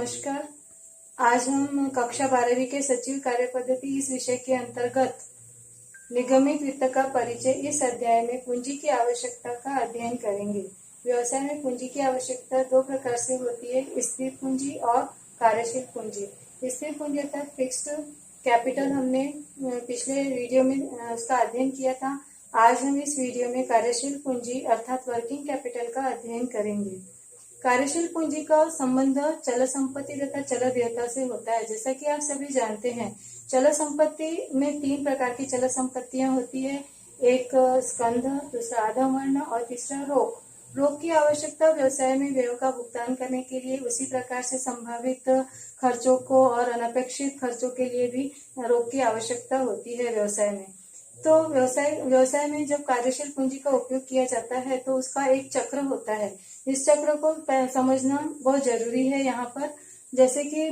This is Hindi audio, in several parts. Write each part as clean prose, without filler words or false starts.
नमस्कार। आज हम कक्षा 12वीं के सचिव कार्य पद्धति इस विषय के अंतर्गत निगमित वित्त का परिचय इस अध्याय में पूंजी की आवश्यकता का अध्ययन करेंगे। व्यवसाय में पूंजी की आवश्यकता दो प्रकार से होती है, स्थिर पूंजी और कार्यशील पूंजी। स्थिर पूंजी अर्थात फिक्स्ड कैपिटल हमने पिछले वीडियो में उसका अध्ययन किया था। आज हम इस वीडियो में कार्यशील पूंजी अर्थात वर्किंग कैपिटल का अध्ययन करेंगे। कार्यशील पूंजी का संबंध चल संपत्ति तथा चल देयता से होता है। जैसा कि आप सभी जानते हैं, चल संपत्ति में तीन प्रकार की चल संपत्तियां होती है, एक स्कंध, दूसरा आधावर्ण और तीसरा रोक। रोक की आवश्यकता व्यवसाय में व्ययों का भुगतान करने के लिए, उसी प्रकार से संभावित खर्चों को और अनपेक्षित खर्चों के लिए भी रोक की आवश्यकता होती है व्यवसाय में। तो व्यवसाय में जब कार्यशील पूंजी का उपयोग किया जाता है तो उसका एक चक्र होता है। इस चक्र को समझना बहुत जरूरी है यहाँ पर। जैसे कि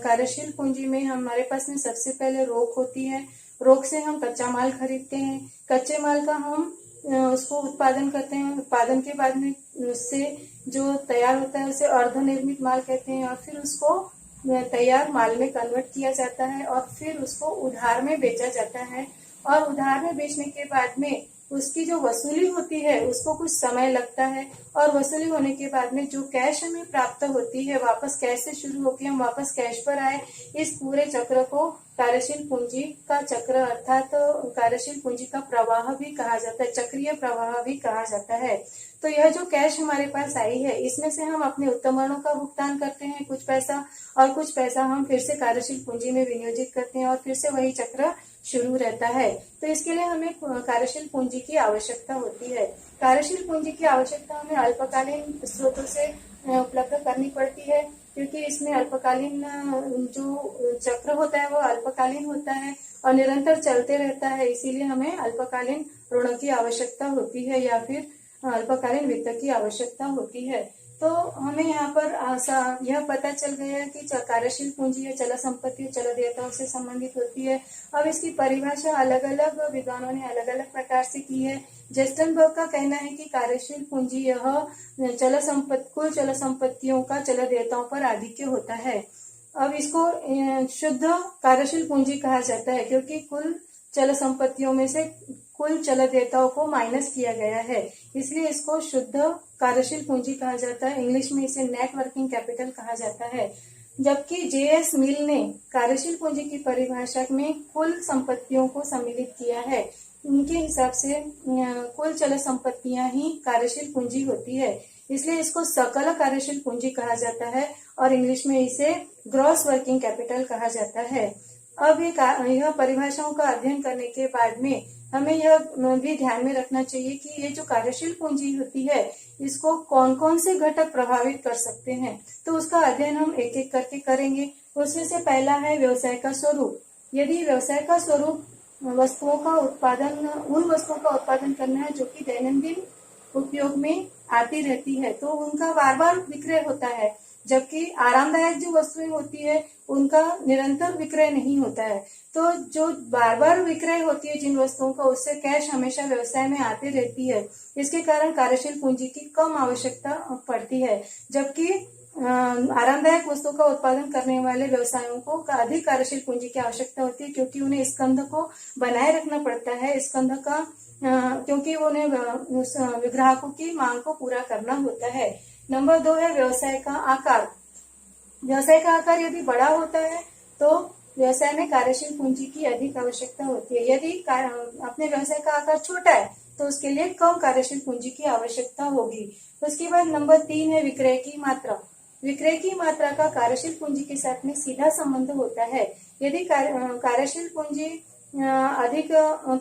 कार्यशील पूंजी में हमारे पास में सबसे पहले रोक होती है। रोक से हम कच्चा माल खरीदते हैं। कच्चे माल का हम उसको उत्पादन करते हैं। उत्पादन के बाद में उससे जो तैयार होता है उसे अर्धनिर्मित माल कहते हैं, और फिर उसको तैयार माल में कन्वर्ट किया जाता है और फिर उसको उधार में बेचा जाता है। और उधार में बेचने के बाद में उसकी जो वसूली होती है उसको कुछ समय लगता है, और वसूली होने के बाद में जो कैश हमें प्राप्त होती है, वापस कैश से शुरू होकर हम वापस कैश पर आए, इस पूरे चक्र को कार्यशील पूंजी का चक्र अर्थात कार्यशील पूंजी का प्रवाह भी कहा जाता है, चक्रीय प्रवाह भी कहा जाता है। तो यह जो कैश हमारे पास आई है, इसमें से हम अपने उत्तोलनों का भुगतान करते हैं कुछ पैसा, और कुछ पैसा हम फिर से कार्यशील पूंजी में विनियोजित करते हैं, और फिर से वही चक्र शुरू रहता है। तो इसके लिए हमें कार्यशील पूंजी की आवश्यकता होती है। कार्यशील पूंजी की आवश्यकता हमें अल्पकालीन स्रोतों से उपलब्ध करनी पड़ती है, क्योंकि इसमें अल्पकालीन जो चक्र होता है वो अल्पकालीन होता है और निरंतर चलते रहता है। इसीलिए हमें अल्पकालीन ऋणों की आवश्यकता होती है या फिर अल्पकालीन वित्त की आवश्यकता होती है। तो हमें यहाँ पर यह पता चल गया कि कार्यशील पूंजी या चल संपत्ति चल देयताओं से संबंधित होती है। अब इसकी परिभाषा अलग अलग विद्वानों ने अलग अलग प्रकार से की है। जेस्टनबर्ग का कहना है कि कार्यशील पूंजी यह कुल चल संपत्तियों का चल देयताओं पर आधिक्य होता है। अब इसको शुद्ध कार्यशील पूंजी कहा जाता है, क्योंकि कुल चल संपत्तियों में से कुल चल देयताओं को माइनस किया गया है, इसलिए इसको शुद्ध कार्यशील पूंजी कहा जाता है। इंग्लिश में इसे नेट वर्किंग कैपिटल कहा जाता है। जबकि जे.एस. मिल ने कार्यशील पूंजी की परिभाषा में कुल संपत्तियों को सम्मिलित किया है। उनके हिसाब से कुल चल संपत्तियां ही कार्यशील पूंजी होती है, इसलिए इसको सकल कार्यशील पूंजी कहा जाता है, और इंग्लिश में इसे ग्रॉस वर्किंग कैपिटल कहा जाता है। अब यह परिभाषाओं का अध्ययन करने के बाद में हमें यह भी ध्यान में रखना चाहिए कि ये जो कार्यशील पूंजी होती है इसको कौन कौन से घटक प्रभावित कर सकते हैं। तो उसका अध्ययन हम एक एक करके करेंगे। उसमें से पहला है व्यवसाय का स्वरूप। यदि व्यवसाय का स्वरूप उन वस्तुओं का उत्पादन करना है जो कि दैनंदिन उपयोग में आती रहती है, तो उनका बार बार विक्रय होता है। जबकि आरामदायक जो वस्तुएं होती है उनका निरंतर विक्रय नहीं होता है। तो जो बार बार विक्रय होती है जिन वस्तुओं का, उससे कैश हमेशा व्यवसाय में आती रहती है। इसके कारण कार्यशील पूंजी की कम आवश्यकता पड़ती है, जबकि आरामदायक वस्तुओं का उत्पादन करने वाले व्यवसायों को अधिक कार्यशील पूंजी की आवश्यकता होती है, क्योंकि उन्हें स्कंध को बनाए रखना पड़ता है। स्कंध का क्योंकि उन्हें ग्राहकों की मांग को पूरा करना होता है। नंबर 2 है व्यवसाय का आकार। व्यवसाय का आकार यदि बड़ा होता है तो व्यवसाय में कार्यशील पूंजी की अधिक आवश्यकता होती है। यदि अपने व्यवसाय का आकार छोटा है तो उसके लिए कम कार्यशील पूंजी की आवश्यकता होगी। उसके बाद नंबर 3 है विक्रय की मात्रा। विक्रय की मात्रा का कार्यशील पूंजी के साथ में सीधा संबंध होता है। यदि कार्यशील पूंजी अधिक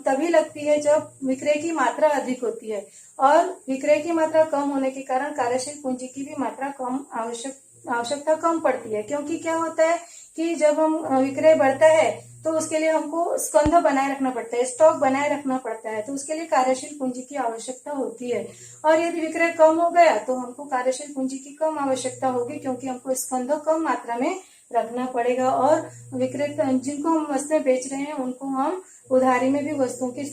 तभी लगती है जब विक्रय की मात्रा अधिक होती है, और विक्रय की मात्रा कम होने के कारण कार्यशील पूंजी की भी मात्रा कम आवश्यकता कम पड़ती है। क्योंकि क्या होता है कि जब हम विक्रय बढ़ता है तो उसके लिए हमको स्कंध बनाए रखना पड़ता है, स्टॉक बनाए रखना पड़ता है, तो उसके लिए कार्यशील पूंजी की आवश्यकता होती है। और यदि विक्रय कम हो गया तो हमको कार्यशील पूंजी की कम आवश्यकता होगी, क्योंकि हमको स्कंध कम मात्रा में रखना पड़ेगा। और विक्रेता जिनको हम वस्तुएं बेच रहे हैं उनको हम उधारी में भी वस्तुओं की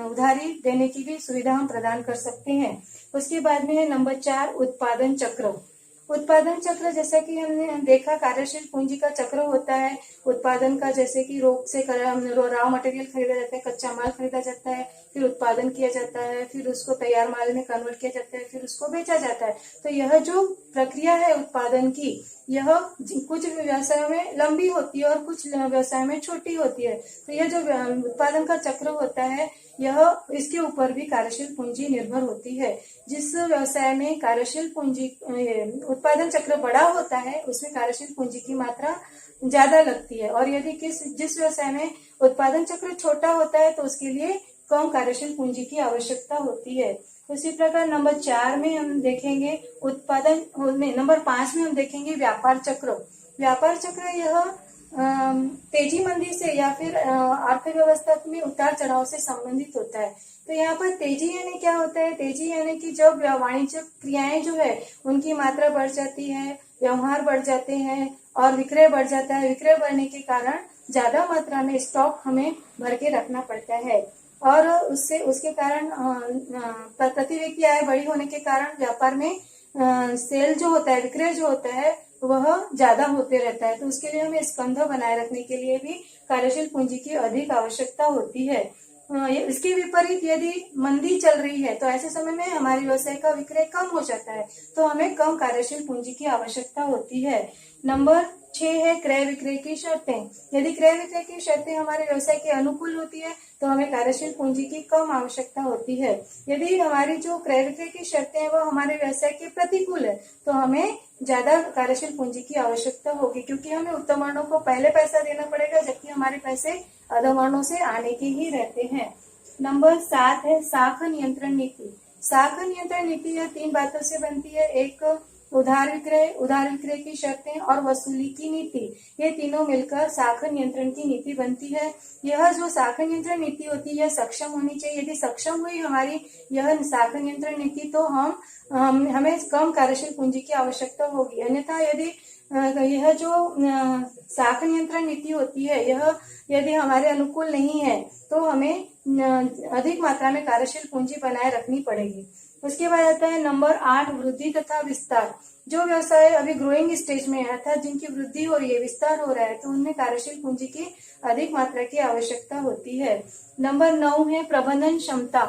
उधारी देने की भी सुविधा हम प्रदान कर सकते हैं। उसके बाद में है नंबर 4 उत्पादन चक्र। उत्पादन चक्र, जैसा कि हमने देखा, कार्यशील पूंजी का चक्र होता है उत्पादन का, जैसे कि रॉ मटेरियल खरीदा जाता है, कच्चा माल खरीदा जाता है, फिर उत्पादन किया जाता है, फिर उसको तैयार माल में कन्वर्ट किया जाता है, फिर उसको बेचा जाता है। तो यह जो प्रक्रिया है उत्पादन की, यह कुछ व्यवसायों में लंबी होती है और कुछ व्यवसाय में छोटी होती है। तो यह जो उत्पादन का चक्र होता है, यह इसके ऊपर भी कार्यशील पूंजी निर्भर होती है। जिस व्यवसाय में कार्यशील पूंजी उत्पादन चक्र बड़ा होता है, उसमें कार्यशील पूंजी की मात्रा ज्यादा लगती है, और यदि जिस व्यवसाय में उत्पादन चक्र छोटा होता है तो उसके लिए कम कार्यशील पूंजी की आवश्यकता होती है। उसी प्रकार नंबर 4 में हम देखेंगे नंबर 5 में हम देखेंगे व्यापार चक्र। व्यापार चक्र यह तेजी मंदी से या फिर अर्थव्यवस्था में उतार चढ़ाव से संबंधित होता है। तो यहाँ पर तेजी यानी क्या होता है? तेजी यानी कि जब वाणिज्यिक क्रियाएं जो है उनकी मात्रा बढ़ जाती है, व्यवहार बढ़ जाते हैं और विक्रय बढ़ जाता है। विक्रय बढ़ने के कारण ज्यादा मात्रा में स्टॉक हमें भर के रखना पड़ता है, और उसके कारण प्रति व्यक्ति आय बड़ी होने के कारण व्यापार में सेल जो होता है, विक्रय जो होता है, वह ज्यादा होते रहता है। तो उसके लिए हमें स्कंध बनाए रखने के लिए भी कार्यशील पूंजी की अधिक आवश्यकता होती है। इसके विपरीत यदि मंदी चल रही है तो ऐसे समय में हमारे व्यवसाय का विक्रय कम हो जाता है, तो हमें कम कार्यशील पूंजी की आवश्यकता होती है। नंबर 6 है क्रय विक्रय की शर्तें। यदि क्रय विक्रय की शर्तें हमारे व्यवसाय के अनुकूल होती है तो हमें कार्यशील पूंजी की कम आवश्यकता होती है। यदि हमारी जो क्रय विक्रय की शर्तें हैं वो हमारे व्यवसाय के प्रतिकूल है तो हमें ज्यादा कार्यशील पूंजी की आवश्यकता होगी, क्योंकि हमें उत्तम वर्णों को पहले पैसा देना पड़ेगा, जबकि हमारे पैसे अधम वर्णों से आने के ही रहते हैं। नंबर 7 है साख नियंत्रण नीति। साख नियंत्रण नीति यह 3 बातों से बनती है। एक उधार विक्रय की शर्तें और वसूली की नीति, ये तीनों मिलकर साख नियंत्रण की नीति बनती है। यह जो साख नियंत्रण नीति होती है यह सक्षम होनी चाहिए। यदि सक्षम हुई हमारी यह साख नियंत्रण नीति तो हमें कम कार्यशील पूंजी की आवश्यकता होगी। अन्यथा यदि यह जो साख नियंत्रण नीति होती है यह यदि हमारे अनुकूल नहीं है तो हमें अधिक मात्रा में कार्यशील पूंजी बनाए रखनी पड़ेगी। उसके बाद आता है नंबर 8 वृद्धि तथा विस्तार। जो व्यवसाय अभी ग्रोइंग स्टेज में है, अर्थात जिनकी वृद्धि हो रही है, विस्तार हो रहा है, तो उनमें कार्यशील पूंजी की अधिक मात्रा की आवश्यकता होती है। नंबर 9 है प्रबंधन क्षमता।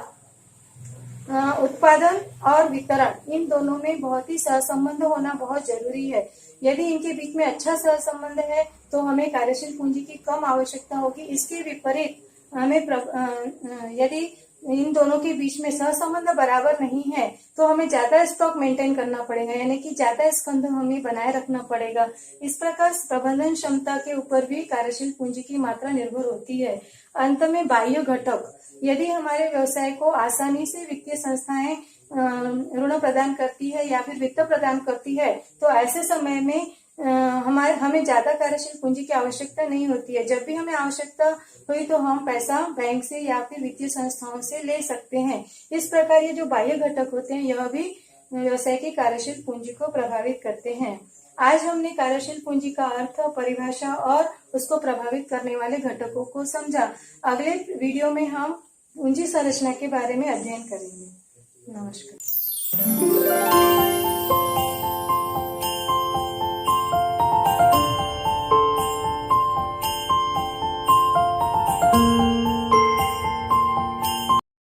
उत्पादन और वितरण, इन दोनों में बहुत ही सहसंबंध होना बहुत जरूरी है। यदि इनके बीच में अच्छा सहसंबंध है तो हमें कार्यशील पूंजी की कम आवश्यकता होगी। इसके विपरीत हमें यदि इन दोनों के बीच में सहसंबंध बराबर नहीं है तो हमें ज्यादा स्टॉक मेंटेन करना पड़ेगा, यानी कि ज्यादा स्कंध हमें बनाए रखना पड़ेगा। इस प्रकार प्रबंधन क्षमता के ऊपर भी कार्यशील पूंजी की मात्रा निर्भर होती है। अंत में बाह्य घटक, यदि हमारे व्यवसाय को आसानी से वित्तीय संस्थाएं ऋण प्रदान करती है या फिर वित्त प्रदान करती है तो ऐसे समय में हमें ज्यादा कार्यशील पूंजी की आवश्यकता नहीं होती है। जब भी हमें आवश्यकता हुई तो हम पैसा बैंक से या फिर वित्तीय संस्थाओं से ले सकते हैं। इस प्रकार ये जो बाह्य घटक होते हैं यह भी व्यवसाय की कार्यशील पूंजी को प्रभावित करते हैं। आज हमने कार्यशील पूंजी का अर्थ, परिभाषा और उसको प्रभावित करने वाले घटकों को समझा। अगले वीडियो में हम पूंजी संरचना के बारे में अध्ययन करेंगे। नमस्कार।